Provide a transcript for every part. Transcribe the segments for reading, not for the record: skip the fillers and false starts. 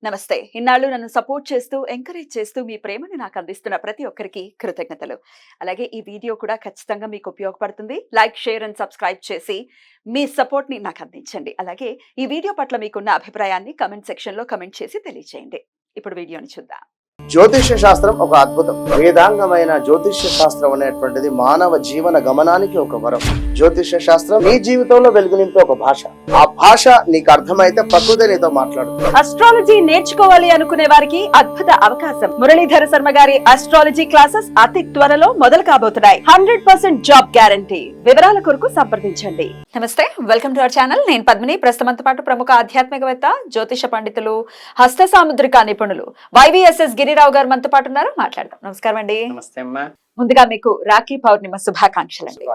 నమస్తే. ఇన్నాళ్ళు నన్ను సపోర్ట్ చేస్తూ, ఎంకరేజ్ చేస్తూ మీ ప్రేమని నాకు అందిస్తున్న ప్రతి ఒక్కరికి కృతజ్ఞతలు. అలాగే ఈ వీడియో కూడా ఖచ్చితంగా మీకు ఉపయోగపడుతుంది. లైక్, షేర్ అండ్ సబ్స్క్రైబ్ చేసి మీ సపోర్ట్‌ని నాకు అందించండి. అలాగే ఈ వీడియో పట్ల మీకున్న అభిప్రాయాన్ని కామెంట్ సెక్షన్‌లో కామెంట్ చేసి తెలియజేయండి. ఇప్పుడు వీడియోని చూద్దాం. జ్యోతిష్య శాస్త్రం ఒక అద్భుతం. వేదాంగమైన జ్యోతిష్య శాస్త్రం అనేటువంటిది మానవ జీవన గమనానికి ఒక వరం. జ్యోతిష్య శాస్త్రం నీ జీవితంలో వెలుగునింపే ఒక భాష. ఆ భాష నీకు అర్థమైతే ప్రకృతి నీతో మాట్లాడుతుంది. అస్ట్రాలజీ నేర్చుకోవాలి అనుకునే వారికి అద్భుత అవకాశం. మురళీధర శర్మ గారి అస్ట్రాలజీ క్లాసెస్ అతి త్వరలో మొదలు కాబోతున్నాయి. 100% జాబ్ గ్యారంటీ. వివరాల కొరకు సంప్రదించండి. నమస్తే, వెల్కమ్ టు అవర్ ఛానల్. నేను పద్మిని. ప్రస్తుతంతో పాటు ప్రముఖ ఆధ్యాత్మికవేత్త, జ్యోతిష పండితులు, హస్త సాముద్రిక నిపుణులు వైవిఎస్ఎస్ గిరిరావు గారు మనతో పాటు ఉన్నారు. మాట్లాడదాం. నమస్కారం అండి. నమస్తే అమ్మా. ముందుగా మీకు రాఖీ పౌర్ణిమ శుభాకాంక్షలు అండి.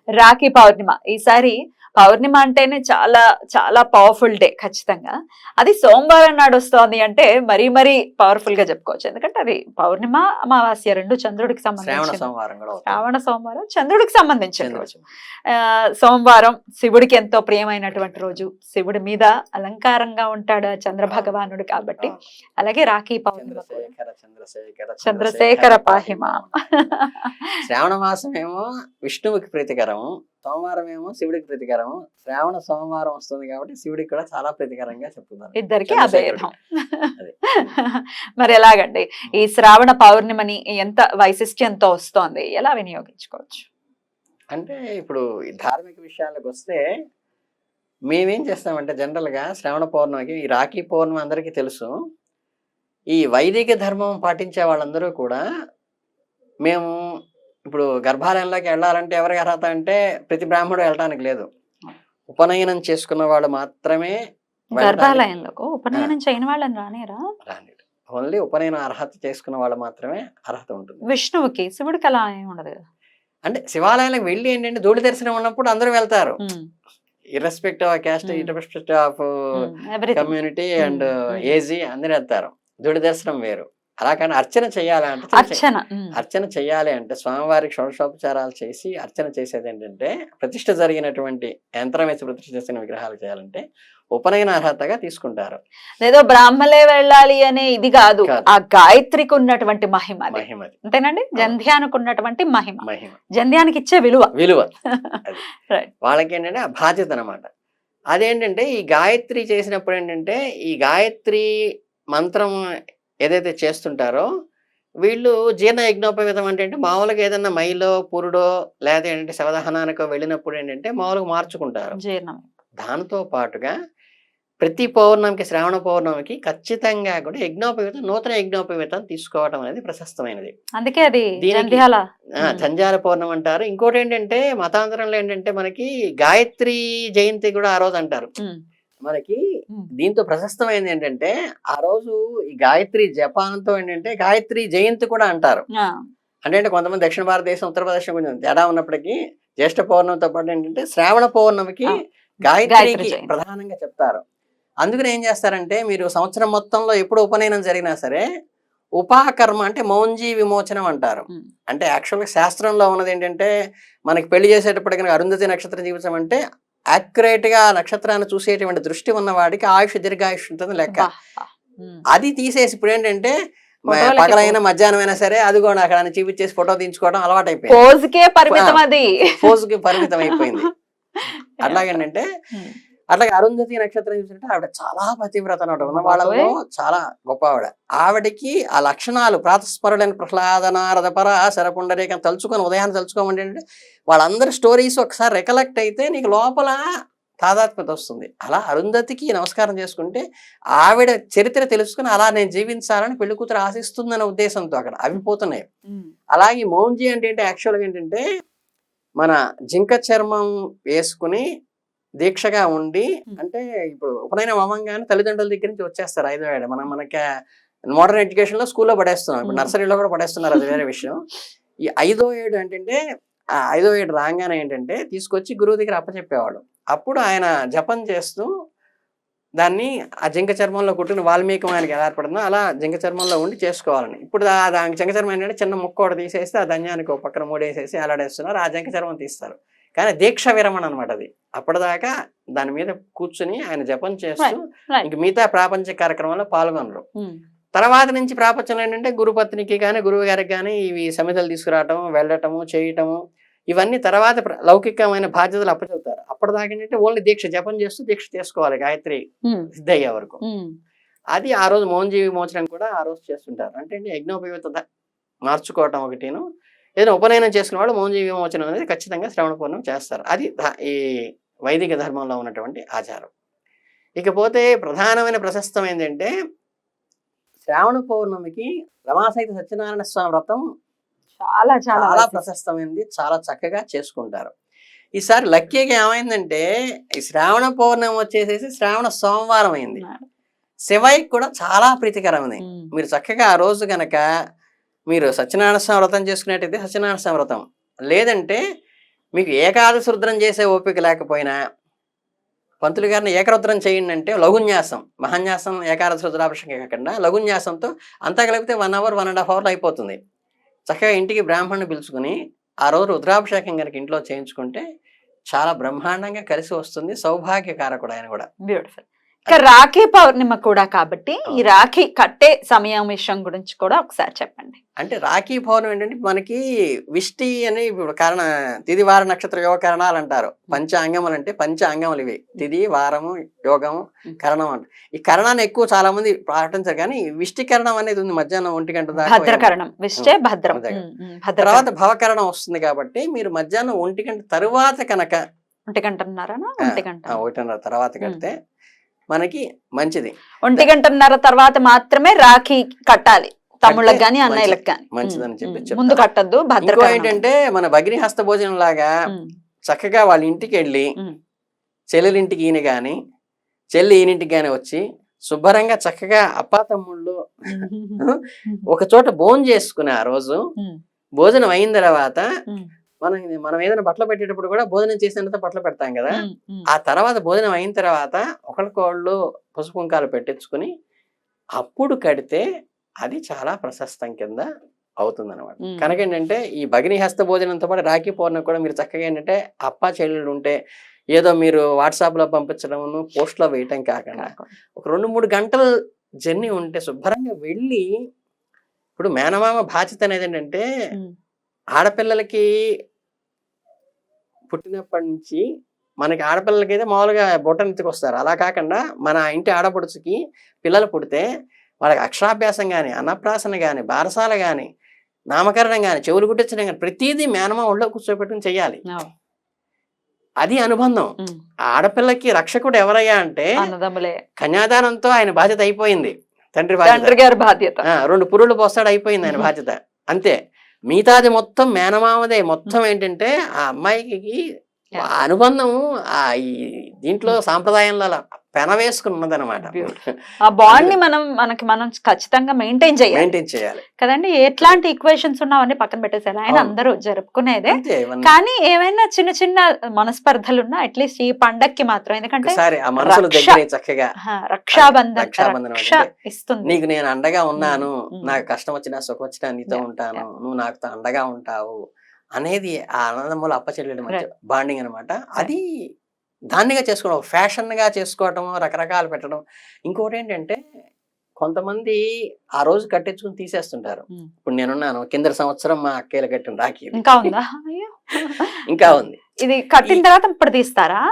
రాఖీ పౌర్ణిమ ఈసారి పౌర్ణిమ అంటేనే చాలా చాలా పవర్ఫుల్ డే. ఖచ్చితంగా అది సోమవారం నాడు వస్తోంది అంటే మరీ మరీ పవర్ఫుల్ గా చెప్పుకోవచ్చు. ఎందుకంటే అది పౌర్ణిమ, అమావాస్య రెండు చంద్రుడికి సంబంధించి, శ్రావణ సోమవారం చంద్రుడికి సంబంధించిన రోజు. సోమవారం శివుడికి ఎంతో ప్రియమైనటువంటి రోజు. శివుడి మీద అలంకారంగా ఉంటాడు చంద్ర భగవానుడు కాబట్టి. అలాగే రాఖీ పౌర్ణిమ, చంద్రశేఖర పాహిమా. శ్రావణ మాసం ఏమో విష్ణువుకి ప్రీతికరము, సోమవారం ఏమో శివుడికి ప్రీతికరము. శ్రావణ సోమవారం వస్తుంది కాబట్టి శివుడికి కూడా చాలా ప్రీతికరంగా చెప్తున్నారు. ఇద్దరికి అభేదం. మరి ఎలాగండి ఈ శ్రావణ పౌర్ణిమని ఎంత వైశిష్ట్యంతో వస్తోంది, ఎలా వినియోగించుకోవచ్చు? అంటే ఇప్పుడు ఈ ధార్మిక విషయాలకు వస్తే మేమేం చేస్తామంటే జనరల్గా శ్రావణ పౌర్ణమికి, ఈ రాఖీ పౌర్ణమి అందరికీ తెలుసు. ఈ వైదిక ధర్మం పాటించే వాళ్ళందరూ కూడా మేము ఇప్పుడు గర్భాలయంలోకి వెళ్ళాలంటే ఎవరికి అర్హత అంటే ప్రతి బ్రాహ్మణుడు వెళ్ళడానికి లేదు. ఉపనయనం చేసుకున్న వాళ్ళు మాత్రమే గర్భాలయంలోకి. ఉపనయనం చేయని వాళ్ళని రానేరా? రానిడు. ఓన్లీ ఉపనయన అర్హత చేసుకున్న వాళ్ళు మాత్రమే అర్హత ఉంటుంది. విష్ణువుకి, శివుడికి అలా ఏమి ఉండదు కదా. అంటే శివాలయాలకు వెళ్ళి ఏంటంటే ధూళి దర్శనం ఉన్నప్పుడు అందరూ వెళ్తారు, irrespective of caste, irrespective of community and age, అందరూ వెళ్తారు. ధూళి దర్శనం వేరు. అలా కానీ అర్చన చేయాలంటే, అర్చన చేయాలి అంటే స్వామివారికి షోడశోపచారాలు చేసి అర్చన చేసేది ఏంటంటే, ప్రతిష్ఠ జరిగినటువంటి యంత్రం వేసి ప్రతిష్ఠ చేసిన విగ్రహాలు చేయాలంటే ఉపనయన అర్హతగా తీసుకుంటారు. ఏదో బ్రాహ్మలే వెళ్ళాలి అనే ఇది కాదు, ఆ గాయత్రికి ఉన్నటువంటి మహిమ అంతేనండి. జంధ్యానికి ఉన్నటువంటి మహిమ, జంధ్యానికి ఇచ్చే విలువ వాళ్ళకి ఏంటంటే ఆ బాధ్యత అనమాట. అదేంటంటే ఈ గాయత్రి చేసినప్పుడు ఏంటంటే, ఈ గాయత్రి మంత్రం ఏదైతే చేస్తుంటారో వీళ్ళు జీర్ణ యజ్ఞోపవేతం అంటే మామూలుగా ఏదన్నా మైలో పురుడో లేదా ఏంటంటే శవదహనానికో వెళ్ళినప్పుడు ఏంటంటే మామూలుగా మార్చుకుంటారు జీర్ణం. దాంతో పాటుగా ప్రతి పౌర్ణమికి, శ్రావణ పౌర్ణమికి ఖచ్చితంగా కూడా యజ్ఞోపవేతం, నూతన యజ్ఞోపవేతం తీసుకోవడం అనేది ప్రశస్తమైనది. అందుకే అది జంధ్యాల పౌర్ణమి అంటారు. ఇంకోటి ఏంటంటే మతాంతరంలో ఏంటంటే మనకి గాయత్రి జయంతి కూడా ఆ రోజు అంటారు. మనకి దీంతో ప్రశస్తమైంది ఏంటంటే ఆ రోజు ఈ గాయత్రి జపానంతో ఏంటంటే గాయత్రి జయంతి కూడా అంటారు. అంటే కొంతమంది దక్షిణ భారతదేశం, ఉత్తరప్రదేశం కొంచెం తేడా ఉన్నప్పటికీ జ్యేష్ఠ పౌర్ణమితో పాటు ఏంటంటే శ్రావణ పౌర్ణమికి గాయత్రికి ప్రధానంగా చెప్తారు. అందుకని ఏం చేస్తారంటే, మీరు సంవత్సరం మొత్తంలో ఎప్పుడు ఉపనయనం జరిగినా సరే ఉపాకర్మ అంటే మౌంజీ విమోచనం అంటారు. అంటే యాక్చువల్గా శాస్త్రంలో ఉన్నది ఏంటంటే, మనకి పెళ్లి చేసేటప్పటికీ అరుంధతి నక్షత్రం జీవితం అంటే యాక్యురేట్ గా నక్షత్రాన్ని చూసేటువంటి దృష్టి ఉన్నవాడికి ఆయుష్ దీర్ఘాయుష్ ఉంటుంది లెక్క. అది తీసేసి ఇప్పుడు ఏంటంటే పగలైనా మధ్యాహ్నం అయినా సరే అది కూడా అక్కడ చూపించేసి ఫోటో తీయించుకోవడం అలవాటు అయిపోయింది. ఫోజుకి పరిమితం అయిపోయింది. అట్లాగేంటంటే అట్లాగే అరుంధతి నక్షత్రం చూసినట్టు ఆవిడ చాలా పతివ్రత అనమాట. ఉన్న వాళ్ళలో చాలా గొప్ప ఆవిడ. ఆవిడకి ఆ లక్షణాలు ప్రాతస్మరుడైన ప్రహ్లాద నారద పర శరపుండరేకం తలుచుకొని ఉదయాన్ని తలుచుకోమంటే అంటే వాళ్ళందరి స్టోరీస్ ఒకసారి రికలెక్ట్ అయితే నీకు లోపల తాదాత్మ్యత వస్తుంది. అలా అరుంధతికి నమస్కారం చేసుకుంటే ఆవిడ చరిత్ర తెలుసుకుని అలా నేను జీవించాలని పెళ్లి కూతురు ఆశిస్తుందనే ఉద్దేశంతో అక్కడ అవి పోతున్నాయి. అలాగే మౌంజీ అంటే యాక్చువల్గా ఏంటంటే మన జింక చర్మం వేసుకుని దీక్షగా ఉండి, అంటే ఇప్పుడు ఉపనయనం అవ్వంగానే తల్లిదండ్రుల దగ్గర నుంచి వచ్చేస్తారు 5వ ఏడు. మనకి మోడర్న్ ఎడ్యుకేషన్ లో స్కూల్లో పడేస్తున్నాం, ఇప్పుడు నర్సరీలో కూడా పడేస్తున్నారు, అది వేరే విషయం. ఈ 5వ ఏడు ఏంటంటే ఆ 5వ ఏడు రాగానే ఏంటంటే తీసుకొచ్చి గురువు దగ్గర అప్పచెప్పేవాడు. అప్పుడు ఆయన జపం చేస్తూ దాన్ని ఆ జింక చర్మంలో కుట్టిన వాల్మీకం ఆయనకి ఎలా ఏర్పడుతుందో అలా జింక చర్మంలో ఉండి చేసుకోవాలని. ఇప్పుడు జింక చర్మం ఏంటంటే చిన్న ముక్క ఒకటి తీసేస్తే ఆ ధన్యానికి ఒక పక్కన మూడేసేసి అలాడేస్తున్నారు, ఆ జింక చర్మం తీస్తారు. కానీ దీక్ష విరమణ అనమాట అది. అప్పటిదాకా దాని మీద కూర్చుని ఆయన జపం చేస్తూ ఇంక మిగతా ప్రాపంచిక కార్యక్రమంలో పాల్గొనరు. తర్వాత నుంచి ప్రాపంచంలో ఏంటంటే గురుపత్నికి కానీ గురువు గారికి కానీ ఇవి సమిధలు తీసుకురావటం, వెళ్ళటము, చేయటము ఇవన్నీ తర్వాత లౌకికమైన బాధ్యతలు అప్పచెబుతారు. అప్పటిదాకా ఏంటంటే ఓన్లీ దీక్ష జపం చేస్తూ దీక్ష చేసుకోవాలి గాయత్రి సిద్ధి అయ్యే వరకు. అది ఆ రోజు మౌనజీవి విమోచనం కూడా ఆ రోజు చేస్తుంటారు. అంటే యజ్ఞోపయుక్త మార్చుకోవటం ఒకటిను, ఏదైనా ఉపనయనం చేసుకున్న వాళ్ళు మౌనజీవి విమోచనం అనేది ఖచ్చితంగా శ్రవణ పౌర్ణమి చేస్తారు. అది ఈ వైదిక ధర్మంలో ఉన్నటువంటి ఆచారం. ఇకపోతే ప్రధానమైన ప్రశస్తం ఏంటంటే శ్రావణ పౌర్ణమికి రమాసహిత సత్యనారాయణ స్వామి వ్రతం చాలా చాలా చాలా ప్రశస్తమైంది, చాలా చక్కగా చేసుకుంటారు. ఈసారి లక్కీగా ఏమైందంటే ఈ శ్రావణ పౌర్ణమి వచ్చేసేసి శ్రావణ సోమవారం అయింది. శివయ్యకి కూడా చాలా ప్రీతికరమైంది. మీరు చక్కగా ఆ రోజు కనుక మీరు సత్యనారాయణ స్వామి వ్రతం చేసుకునేట్టయితే సత్యనారాయణ స్వామి వ్రతం, లేదంటే మీకు ఏకాదశి రుద్రం చేసే ఓపిక లేకపోయినా పంతులు గారిని ఏకరుద్రం చేయండి అంటే లఘున్యాసం, మహాన్యాసం ఏకాదశి రుద్రాభిషేకం కాకుండా లఘున్యాసంతో అంతా కలిపితే 1 hour 1.5 hours అయిపోతుంది. చక్కగా ఇంటికి బ్రాహ్మణ్ణి పిలుచుకుని ఆ రోజు రుద్రాభిషేకం కనుక ఇంట్లో చేయించుకుంటే చాలా బ్రహ్మాండంగా కలిసి వస్తుంది. సౌభాగ్యకారకుడు ఆయన కూడా. బ్యూటిఫుల్. ఇక రాఖీ పౌర్ణిమ కూడా కాబట్టి ఈ రాఖీ కట్టే సమయం విషయం గురించి కూడా ఒకసారి చెప్పండి. అంటే రాఖీ పౌర్ణమి ఏంటంటే మనకి విష్టి అని ఇప్పుడు తిది వార నక్షత్ర యోగ కరణాలు అంటారు. పంచాంగములు అంటే పంచాంగములు ఇవి తిది వారము యోగము కరణం అంట. ఈ కరణాన్ని ఎక్కువ చాలా మంది పాటించారు, కానీ విష్టి కరణం అనేది ఉంది మధ్యాహ్నం 1 గంట దాకా. భద్రకరణం విష్టే భద్రం. తర్వాత భవకరణం వస్తుంది కాబట్టి మీరు మధ్యాహ్నం 1 గంట తరువాత కనుక 1:30 తర్వాత కడితే మనకి మంచిది. 1:30 తర్వాత మాత్రమే రాఖీ కట్టాలి, తమ్ముళ్ళకి గాని అన్నయ్యలకు గాని మంచిదని చెప్పి ముందు కట్టద్దు. ఇంకో ఏంటంటే మన భగిని హస్త భోజనం లాగా చక్కగా వాళ్ళ ఇంటికి వెళ్ళి చెల్లెలింటికి ఈయన గాని చెల్లి ఈయనింటికి గాని వచ్చి శుభ్రంగా చక్కగా అప్పా తమ్ముళ్ళు ఒక చోట భోజనం చేసుకుని ఆ రోజు భోజనం అయిన తర్వాత మనం ఏదైనా బట్టలు పెట్టేటప్పుడు కూడా భోజనం చేసిన తర్వాత బట్టలు పెడతాం కదా, ఆ తర్వాత భోజనం అయిన తర్వాత ఒకరికొళ్ళు పసుపు కుంకాలు పెట్టించుకుని అప్పుడు కడితే అది చాలా ప్రశస్తం కింద అవుతుంది అనమాట. కనుక ఏంటంటే ఈ భగిని హస్త భోజనంతో పాటు రాఖీ పౌర్ణమి కూడా మీరు చక్కగా ఏంటంటే అప్పా చెల్లెళ్ళు ఉంటే ఏదో మీరు వాట్సాప్ లో పంపించడం పోస్ట్ లో వేయటం కాకుండా ఒక 2-3 గంటల జర్నీ ఉంటే శుభ్రంగా వెళ్ళి, ఇప్పుడు మేనమామ బాధ్యత అనేది ఏంటంటే ఆడపిల్లలకి పుట్టినప్పటి నుంచి మనకి ఆడపిల్లలకి అయితే మామూలుగా బొట్టనెత్తికి వస్తారు. అలా కాకుండా మన ఇంటి ఆడపడుచుకి పిల్లలు పుడితే వాళ్ళకి అక్షరాభ్యాసం కానీ అన్నప్రాసన కానీ బారసాల కానీ నామకరణం కానీ చెవులు కుట్టించడం కానీ ప్రతిదీ మేనమా ఒళ్ళో కూర్చోబెట్టుకుని చెయ్యాలి. అది అనుబంధం. ఆడపిల్లకి రక్షకుడు ఎవరయ్యా అంటే కన్యాదానంతో ఆయన బాధ్యత అయిపోయింది. తండ్రి గారి బాధ్యత. 2 పురుళ్ళు పోస్తాడు, అయిపోయింది ఆయన బాధ్యత అంతే. మిగతాది మొత్తం మేనమామదే. మొత్తం ఏంటంటే ఆ అమ్మాయికి అనుబంధం ఈ దీంట్లో సాంప్రదాయంలో అలా పెనవేసుకుని ఉన్నదనమాట. ఆ బాండ్ ని మనం ఖచ్చితంగా మెయింటైన్ చేయాలి కదండి. ఎట్లాంటి ఈక్వేషన్స్ ఉన్నావన్నీ పక్కన పెట్టేసారు. ఆయన అందరూ జరుపుకునేదే, కానీ ఏమైనా చిన్న చిన్న మనస్పర్ధలు ఉన్నా అట్లీస్ట్ ఈ పండక్కి మాత్రం, ఎందుకంటే రక్షాబంధన్ ఇస్తుంది. నీకు నేను అండగా ఉన్నాను, నాకు కష్టం వచ్చినా సుఖం వచ్చినా నీతో ఉంటాను, నువ్వు నాకు అండగా ఉంటావు అనేది ఆ ఆనందములు అప్పచెల్లెడు మధ్య బాండింగ్ అనమాట. అది దాన్నిగా చేసుకోవడం, ఫ్యాషన్ గా చేసుకోవటం, రకరకాలు పెట్టడం. ఇంకోటి ఏంటంటే కొంతమంది ఆ రోజు కట్టించుకుని తీసేస్తుంటారు. ఇప్పుడు నేనున్నాను, కింద సంవత్సరం మా అక్కయ్యలు కట్టిన రాఖీ ఇంకా ఉంది. ఇది కట్టిన తర్వాత ఇప్పుడు తీస్తారా?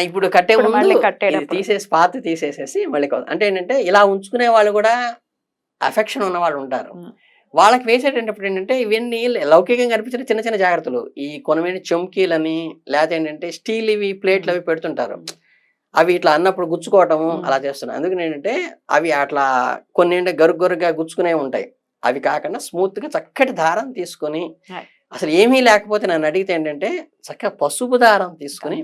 ఇప్పుడు కట్టే ముందు తీసేసి పాత తీసేసేసి మళ్ళీ అంటే ఏంటంటే ఇలా ఉంచుకునే వాళ్ళు కూడా అఫెక్షన్ ఉన్న వాళ్ళు ఉంటారు. వాళ్ళకి వేసేటప్పుడు ఏంటంటే ఇవన్నీ లౌకికంగా కనిపించిన చిన్న చిన్న జాగ్రత్తలు, ఈ కొనమైన చెంకీలని లేకపోతే ఏంటంటే స్టీల్ ఇవి ప్లేట్లు అవి పెడుతుంటారు, అవి ఇట్లా అన్నప్పుడు గుచ్చుకోవటము అలా చేస్తున్నాయి. అందుకని ఏంటంటే అవి అట్లా కొన్ని ఏంటంటే గరుగ్గా గుచ్చుకునే ఉంటాయి. అవి కాకుండా స్మూత్ గా చక్కటి దారం తీసుకొని, అసలు ఏమీ లేకపోతే నన్ను అడిగితే ఏంటంటే చక్కగా పసుపు దారం తీసుకుని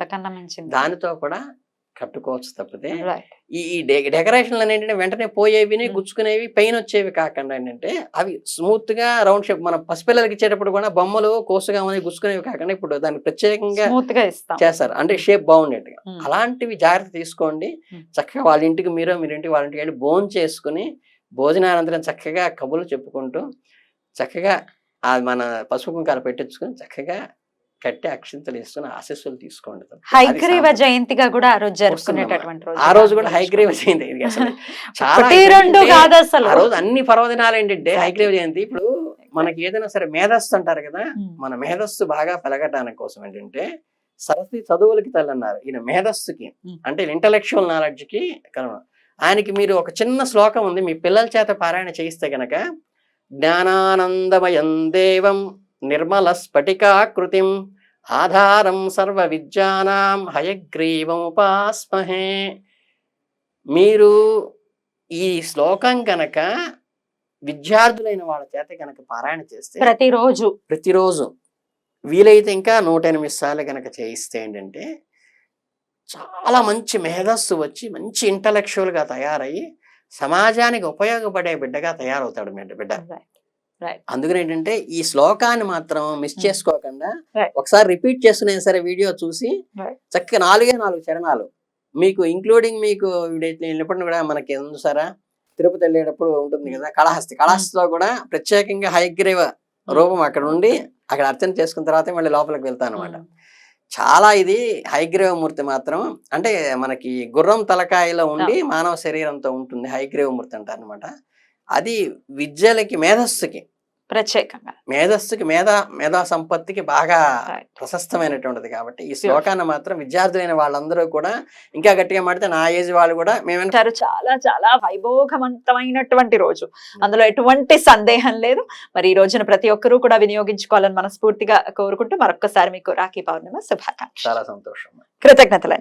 దానితో కూడా కట్టుకోవచ్చు తప్పితే ఈ డెకరేషన్లు ఏంటంటే వెంటనే పోయేవి గుచ్చుకునేవి పెయిన్ వచ్చేవి కాకుండా ఏంటంటే అవి స్మూత్ గా రౌండ్ షేప్, మన పసిపిల్లలకి ఇచ్చేటప్పుడు కూడా బొమ్మలు కోసుగా గుచ్చుకునేవి కాకుండా ఇప్పుడు దానికి ప్రత్యేకంగా చేస్తారు, అంటే షేప్ బాగుండేట్టుగా. అలాంటివి జాగ్రత్త తీసుకోండి. చక్కగా వాళ్ళ ఇంటికి మీరు ఇంటికి వాళ్ళ ఇంటికి వెళ్ళి భోజనం చేసుకుని భోజనానంతరం చక్కగా కబుర్లు చెప్పుకుంటూ చక్కగా మన పసుపు కుంకాలు పెట్టించుకుని చక్కగా కట్టి అక్షింతలు వేసుకుని ఆశీస్సులు తీసుకోండి. హైగ్రీవ అది జయంతిగా కూడా ఆ రోజు జరుపుకునేటటువంటి రోజు. ఆ రోజు కూడా హైగ్రీవ జయంతి. ఇది అసలు చాలా ఒకటి రెండు ఏంటంటే, కాదు అసలు. ఆ రోజు అన్ని పర్వదినాలు ఏంటంటే హైగ్రీవ జయంతి. ఇప్పుడు మనకి ఏదైనా సరే మేధస్సు అంటారు కదా, మన మేధస్సు బాగా పెరగటానికి కోసం ఏంటంటే సరస్వతి చదువులకి తల్లి అన్నారు. ఈయన మేధస్సుకి అంటే ఇంటలెక్చువల్ నాలెడ్జ్ కి కారణం. ఆయనకి మీరు ఒక చిన్న శ్లోకం ఉంది, మీ పిల్లల చేత పారాయణ చేయిస్తే గనక, జ్ఞానానందమయం దేవం నిర్మల స్ఫటికాకృతిం ఆధారం సర్వ విద్యానాం హయగ్రీవముపాస్మహే. మీరు ఈ శ్లోకం కనుక విద్యార్థులైన వాళ్ళ చేత కనుక పారాయణ చేస్తే ప్రతిరోజు వీలైతే ఇంకా 108 సార్లు కనుక చేయిస్తే ఏంటంటే చాలా మంచి మేధస్సు వచ్చి మంచి ఇంటలెక్చువల్ గా తయారయ్యి సమాజానికి ఉపయోగపడే బిడ్డగా తయారవుతాడు బిడ్డ. అందుకని ఏంటంటే ఈ శ్లోకాన్ని మాత్రం మిస్ చేసుకోకుండా ఒకసారి రిపీట్ చేసుకునే సరే వీడియో చూసి చక్కగా 4 చరణాలు మీకు ఇంక్లూడింగ్ మీకు వెళ్ళినప్పుడు కూడా మనకి సారా తిరుపతి వెళ్ళేటప్పుడు ఉంటుంది కదా కళహస్తిలో కూడా ప్రత్యేకంగా హయగ్రీవ రూపం అక్కడ ఉండి అక్కడ అర్చన చేసుకున్న తర్వాత మళ్ళీ లోపలికి వెళ్తాను అనమాట. చాలా ఇది హయగ్రీవమూర్తి మాత్రం అంటే మనకి గుర్రం తలకాయలో ఉండి మానవ శరీరంతో ఉంటుంది హయగ్రీవమూర్తి అంటారు అనమాట. అది విద్యలకి మేధస్సుకి ప్రత్యేకంగా మేధస్సుకి మేధా సంపత్తికి బాగా ప్రశస్తమైనటువంటిది. కాబట్టి ఈ శ్లోకాన్ని మాత్రం విద్యార్థులైన వాళ్ళందరూ కూడా ఇంకా గట్టిగా మాడితే నా ఏజ్ వాళ్ళు కూడా మేమంటారు చాలా చాలా వైభోగవంతమైనటువంటి రోజు, అందులో ఎటువంటి సందేహం లేదు. మరి ఈ రోజున ప్రతి ఒక్కరూ కూడా వినియోగించుకోవాలని మనస్ఫూర్తిగా కోరుకుంటూ మరొక్కసారి మీకు రాఖీ పౌర్ణిమ శుభాకాంక్షలు. చాలా సంతోషం, కృతజ్ఞతలు.